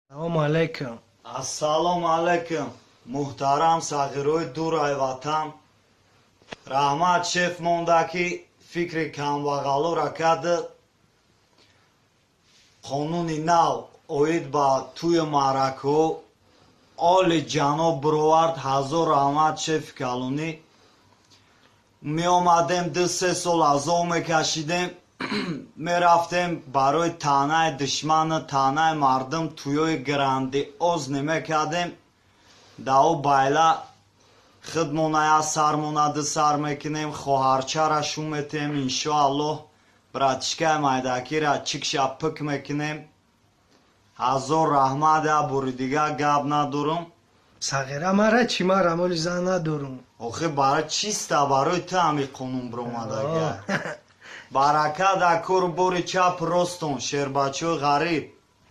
Assalomu alaykum. Assalomu alaykum. Muhtaram sag'iroy duray vatan. Rahmat shef mondaki fikri kambag'alo rakadi. Qonuni nav oid ba tuy ma'raku. Oli janob Brovard Hazor Rahmat shef kaluni. می آمدیم 2-3 سال ازو میکشیدیم میرفتیم برای تانه دشمن تانه مردم توی گراندیوز نمیکردیم داو بایلا خودمون سرمون سر میکنیم خواهرچه شو میتیم انشاءالله براتشکای مایداکی را چکشا پک میکنیم هزار رحمت بوری دیگه گاب ندارم Сағира мара чӣ ма рамоли зан надорум. آخه برای چیسته برای تو همی قانون برامده барака дар кор бори чап ростон шербачои ғариб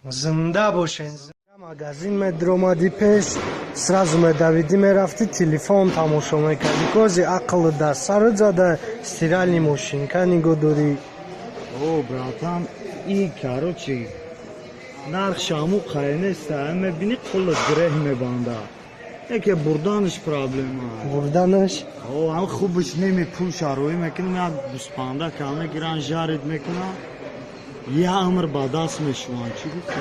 Зинда бошен. Магазин медромади пеш сразу медавиди мерафти телефон тамошо мекарди кози ақл дар сару зада стиральни мошинка нигоҳ дорӣ. о братан и короче нархшаму қайнеста мебини қули греҳ мебанда яке бурданаш проблема Бурданаш ҳам хубиш немепӯша рӯӣ мекунам як гӯспанда ка мегиран жарид мекунам я умр ба даст мешувам чӣ гуфта